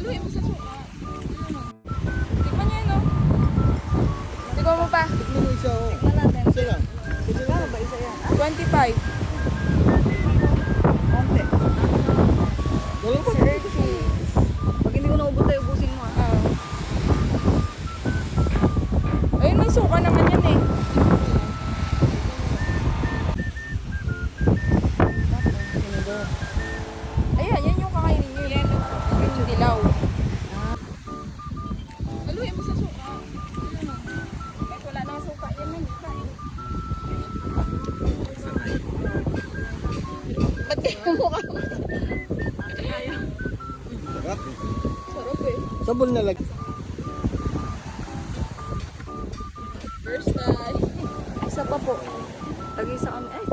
Haluin mo sa suka. Tikman niya yun, no? Tikman mo pa. Tikman mo isa o. Tikman natin. Isa lang. Kano ba isa yan? 25. Konti. Dalawa. Sir cheese. Pag hindi ko naubos tayo, ubusin mo ah. Ayun, may suka naman yan eh. Ayan, yan yung kakainin nyo. Yellow. Yung dilaw. Haluin mo sa suka. Kahit wala namang suka, yan man. Kain. Ba't kaya mukha mo? Sarap. Sarap eh. Sabon na lagi. First time. Isa pa po. Lagi sa kami. Ay,